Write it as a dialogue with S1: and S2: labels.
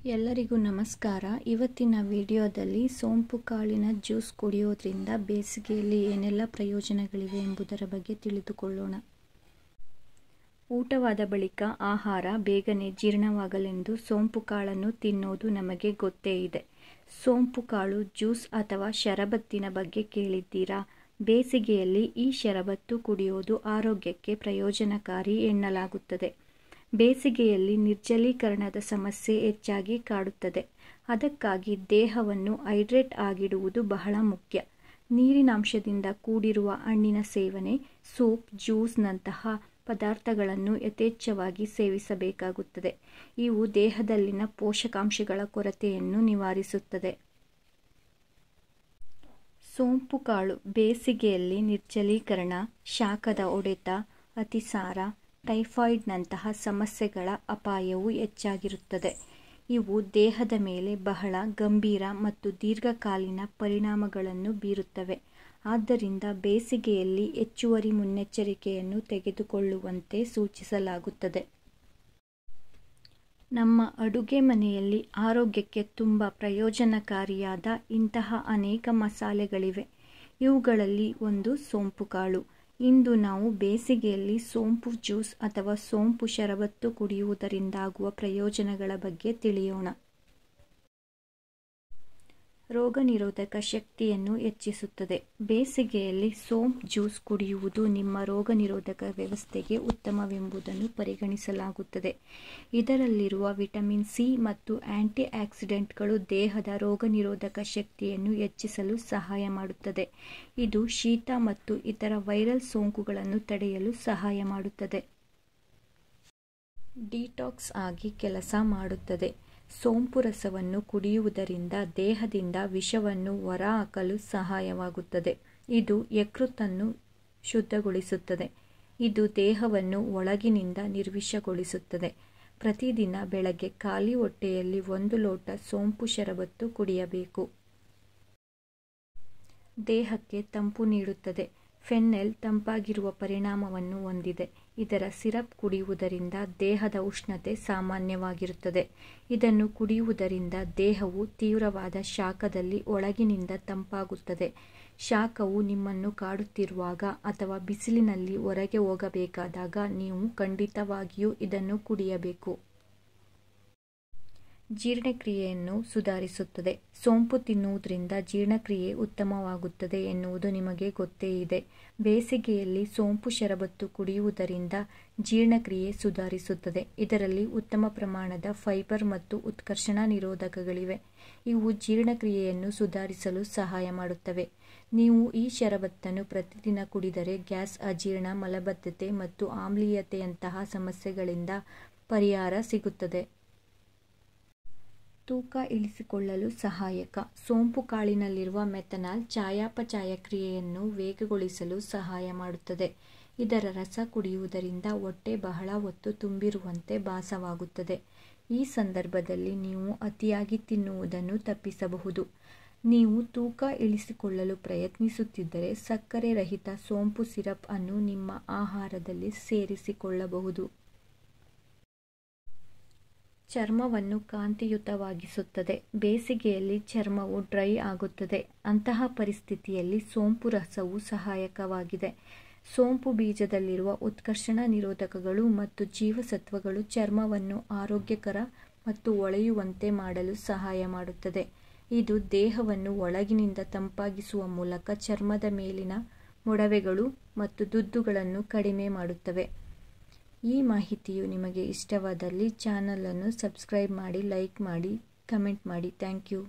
S1: ಎಲ್ಲರಿಗೂ ನಮಸ್ಕಾರ. ಇವತ್ತಿನ ವಿಡಿಯೋದಲ್ಲಿ ಸೋಂಪು ಕಾಳಿನ ಜ್ಯೂಸ್ ಕುಡಿಯೋದ್ರಿಂದ ಬೇಸಿಗೆಯಲ್ಲಿ ಏನೆಲ್ಲ ಪ್ರಯೋಜನಗಳಿವೆ ಎಂಬುದರ ಬಗ್ಗೆ ತಿಳಿದುಕೊಳ್ಳೋಣ. ಊಟವಾದ ಬಳಿಕ ಆಹಾರ ಬೇಗನೆ ಜೀರ್ಣವಾಗಲೆಂದು ಸೋಂಪು ಕಾಳನ್ನು ತಿನ್ನೋದು ನಮಗೆ ಗೊತ್ತೇ ಇದೆ. ಸೋಂಪು ಕಾಳು ಜ್ಯೂಸ್ ಅಥವಾ ಶರಬತ್ತಿನ ಬಗ್ಗೆ ಕೇಳಿದ್ದೀರಾ? ಬೇಸಿಗೆಯಲ್ಲಿ ಈ ಶರಬತ್ತು ಕುಡಿಯೋದು ಆರೋಗ್ಯಕ್ಕೆ ಪ್ರಯೋಜನಕಾರಿ ಎನ್ನಲಾಗುತ್ತದೆ. ಬೇಸಿಗೆಯಲ್ಲಿ ನಿರ್ಜಲೀಕರಣದ ಸಮಸ್ಯೆ ಹೆಚ್ಚಾಗಿ ಕಾಡುತ್ತದೆ. ಅದಕ್ಕಾಗಿ ದೇಹವನ್ನು ಹೈಡ್ರೇಟ್ ಆಗಿಡುವುದು ಬಹಳ ಮುಖ್ಯ. ನೀರಿನಾಂಶದಿಂದ ಕೂಡಿರುವ ಹಣ್ಣಿನ ಸೇವನೆ, ಸೂಪ್, ಜ್ಯೂಸ್ನಂತಹ ಪದಾರ್ಥಗಳನ್ನು ಯಥೇಚ್ಛವಾಗಿ ಸೇವಿಸಬೇಕಾಗುತ್ತದೆ. ಇವು ದೇಹದಲ್ಲಿನ ಪೋಷಕಾಂಶಗಳ ಕೊರತೆಯನ್ನು ನಿವಾರಿಸುತ್ತದೆ. ಸೋಂಪು ಕಾಳು ಬೇಸಿಗೆಯಲ್ಲಿ ನಿರ್ಜಲೀಕರಣ, ಶಾಖದ ಹೊಡೆತ, ಅತಿಸಾರ, ಟೈಫಾಯ್ಡ್ನಂತಹ ಸಮಸ್ಯೆಗಳ ಅಪಾಯವು ಹೆಚ್ಚಾಗಿರುತ್ತದೆ. ಇವು ದೇಹದ ಮೇಲೆ ಬಹಳ ಗಂಭೀರ ಮತ್ತು ದೀರ್ಘಕಾಲೀನ ಪರಿಣಾಮಗಳನ್ನು ಬೀರುತ್ತವೆ. ಆದ್ದರಿಂದ ಬೇಸಿಗೆಯಲ್ಲಿ ಹೆಚ್ಚುವರಿ ಮುನ್ನೆಚ್ಚರಿಕೆಯನ್ನು ತೆಗೆದುಕೊಳ್ಳುವಂತೆ ಸೂಚಿಸಲಾಗುತ್ತದೆ. ನಮ್ಮ ಅಡುಗೆ ಮನೆಯಲ್ಲಿ ಆರೋಗ್ಯಕ್ಕೆ ತುಂಬ ಪ್ರಯೋಜನಕಾರಿಯಾದ ಇಂತಹ ಅನೇಕ ಮಸಾಲೆಗಳಿವೆ. ಇವುಗಳಲ್ಲಿ ಒಂದು ಸೋಂಪು ಕಾಳು. ಇಂದು ನಾವು ಬೇಸಿಗೆಯಲ್ಲಿ ಸೋಂಪು ಜ್ಯೂಸ್ ಅಥವಾ ಸೋಂಪು ಶರಬತ್ತು ಕುಡಿಯುವುದರಿಂದಾಗುವ ಪ್ರಯೋಜನಗಳ ಬಗ್ಗೆ ತಿಳಿಯೋಣ. ರೋಗನಿರೋಧಕ ಶಕ್ತಿಯನ್ನು ಹೆಚ್ಚಿಸುತ್ತದೆ. ಬೇಸಿಗೆಯಲ್ಲಿ ಸೋಂಪು ಜ್ಯೂಸ್ ಕುಡಿಯುವುದು ನಿಮ್ಮ ರೋಗನಿರೋಧಕ ವ್ಯವಸ್ಥೆಗೆ ಉತ್ತಮವೆಂಬುದನ್ನು ಪರಿಗಣಿಸಲಾಗುತ್ತದೆ. ಇದರಲ್ಲಿರುವ ವಿಟಮಿನ್ ಸಿ ಮತ್ತು ಆಂಟಿ ಆಕ್ಸಿಡೆಂಟ್ಗಳು ದೇಹದ ರೋಗನಿರೋಧಕ ಶಕ್ತಿಯನ್ನು ಹೆಚ್ಚಿಸಲು ಸಹಾಯ ಮಾಡುತ್ತದೆ. ಇದು ಶೀತ ಮತ್ತು ಇತರ ವೈರಲ್ ಸೋಂಕುಗಳನ್ನು ತಡೆಯಲು ಸಹಾಯ ಮಾಡುತ್ತದೆ. ಡಿಟಾಕ್ಸ್ ಆಗಿ ಕೆಲಸ ಮಾಡುತ್ತದೆ. ಸೋಂಪು ರಸವನ್ನು ಕುಡಿಯುವುದರಿಂದ ದೇಹದಿಂದ ವಿಷವನ್ನು ಹೊರಹಾಕಲು ಸಹಾಯವಾಗುತ್ತದೆ. ಇದು ಯಕೃತ್ತನ್ನು ಶುದ್ಧಗೊಳಿಸುತ್ತದೆ. ಇದು ದೇಹವನ್ನು ಒಳಗಿನಿಂದ ನಿರ್ವಿಷಗೊಳಿಸುತ್ತದೆ. ಪ್ರತಿದಿನ ಬೆಳಗ್ಗೆ ಖಾಲಿ ಹೊಟ್ಟೆಯಲ್ಲಿ 1 ಲೋಟ ಸೋಂಪು ಶರಬತ್ತು ಕುಡಿಯಬೇಕು. ದೇಹಕ್ಕೆ ತಂಪು ನೀಡುತ್ತದೆ. ಫೆನ್ನೈಲ್ ತಂಪಾಗಿರುವ ಪರಿಣಾಮವನ್ನು ಹೊಂದಿದೆ. ಇದರ ಸಿರಪ್ ಕುಡಿಯುವುದರಿಂದ ದೇಹದ ಉಷ್ಣತೆ ಸಾಮಾನ್ಯವಾಗಿರುತ್ತದೆ. ಇದನ್ನು ಕುಡಿಯುವುದರಿಂದ ದೇಹವು ತೀವ್ರವಾದ ಶಾಖದಲ್ಲಿ ಒಳಗಿನಿಂದ ತಂಪಾಗುತ್ತದೆ. ಶಾಖವು ನಿಮ್ಮನ್ನು ಕಾಡುತ್ತಿರುವಾಗ ಅಥವಾ ಬಿಸಿಲಿನಲ್ಲಿ ಹೊರಗೆ ಹೋಗಬೇಕಾದಾಗ ನೀವು ಖಂಡಿತವಾಗಿಯೂ ಇದನ್ನು ಕುಡಿಯಬೇಕು. ಜೀರ್ಣಕ್ರಿಯೆಯನ್ನು ಸುಧಾರಿಸುತ್ತದೆ. ಸೋಂಪು ತಿನ್ನುವುದರಿಂದ ಜೀರ್ಣಕ್ರಿಯೆ ಉತ್ತಮವಾಗುತ್ತದೆ ಎನ್ನುವುದು ನಿಮಗೆ ಗೊತ್ತೇ ಇದೆ. ಬೇಸಿಗೆಯಲ್ಲಿ ಸೋಂಪು ಶರಬತ್ತು ಕುಡಿಯುವುದರಿಂದ ಜೀರ್ಣಕ್ರಿಯೆ ಸುಧಾರಿಸುತ್ತದೆ. ಇದರಲ್ಲಿ ಉತ್ತಮ ಪ್ರಮಾಣದ ಫೈಬರ್ ಮತ್ತು ಉತ್ಕರ್ಷಣ ನಿರೋಧಕಗಳಿವೆ. ಇವು ಜೀರ್ಣಕ್ರಿಯೆಯನ್ನು ಸುಧಾರಿಸಲು ಸಹಾಯ ಮಾಡುತ್ತವೆ. ನೀವು ಈ ಶರಬತ್ತನ್ನು ಪ್ರತಿದಿನ ಕುಡಿದರೆ ಗ್ಯಾಸ್, ಅಜೀರ್ಣ, ಮಲಬದ್ಧತೆ ಮತ್ತು ಆಮ್ಲೀಯತೆಯಂತಹ ಸಮಸ್ಯೆಗಳಿಂದ ಪರಿಹಾರ ಸಿಗುತ್ತದೆ. ತೂಕ ಇಳಿಸಿಕೊಳ್ಳಲು ಸಹಾಯಕ. ಸೋಂಪು ಕಾಳಿನಲ್ಲಿರುವ ಮೆಥನಾಲ್ ಚಯಾಪಚಯ ಕ್ರಿಯೆಯನ್ನು ವೇಗಗೊಳಿಸಲು ಸಹಾಯ ಮಾಡುತ್ತದೆ. ಇದರ ರಸ ಕುಡಿಯುವುದರಿಂದ ಹೊಟ್ಟೆ ಬಹಳ ಹೊತ್ತು ತುಂಬಿರುವಂತೆ ಭಾಸವಾಗುತ್ತದೆ. ಈ ಸಂದರ್ಭದಲ್ಲಿ ನೀವು ಅತಿಯಾಗಿ ತಿನ್ನುವುದನ್ನು ತಪ್ಪಿಸಬಹುದು. ನೀವು ತೂಕ ಇಳಿಸಿಕೊಳ್ಳಲು ಪ್ರಯತ್ನಿಸುತ್ತಿದ್ದರೆ ಸಕ್ಕರೆ ರಹಿತ ಸೋಂಪು ಸಿರಪ್ ಅನ್ನು ನಿಮ್ಮ ಆಹಾರದಲ್ಲಿ ಸೇರಿಸಿಕೊಳ್ಳಬಹುದು. ಚರ್ಮವನ್ನು ಕಾಂತಿಯುತವಾಗಿಸುತ್ತದೆ. ಬೇಸಿಗೆಯಲ್ಲಿ ಚರ್ಮವು ಡ್ರೈ ಆಗುತ್ತದೆ. ಅಂತಹ ಪರಿಸ್ಥಿತಿಯಲ್ಲಿ ಸೋಂಪು ರಸವು ಸಹಾಯಕವಾಗಿದೆ. ಸೋಂಪು ಬೀಜದಲ್ಲಿರುವ ಉತ್ಕರ್ಷಣ ನಿರೋಧಕಗಳು ಮತ್ತು ಜೀವಸತ್ವಗಳು ಚರ್ಮವನ್ನು ಆರೋಗ್ಯಕರ ಮತ್ತು ಹೊಳೆಯುವಂತೆ ಮಾಡಲು ಸಹಾಯ ಮಾಡುತ್ತದೆ. ಇದು ದೇಹವನ್ನು ಒಳಗಿನಿಂದ ತಂಪಾಗಿಸುವ ಮೂಲಕ ಚರ್ಮದ ಮೇಲಿನ ಮೊಡವೆಗಳು ಮತ್ತು ದುದ್ದುಗಳನ್ನು ಕಡಿಮೆ ಮಾಡುತ್ತವೆ. ಈ ಮಾಹಿತಿಯು ನಿಮಗೆ ಇಷ್ಟವಾದಲ್ಲಿ ಚಾನಲ್ ಅನ್ನು ಸಬ್ಸ್ಕ್ರೈಬ್ ಮಾಡಿ, ಲೈಕ್ ಮಾಡಿ, ಕಮೆಂಟ್ ಮಾಡಿ. Thank you.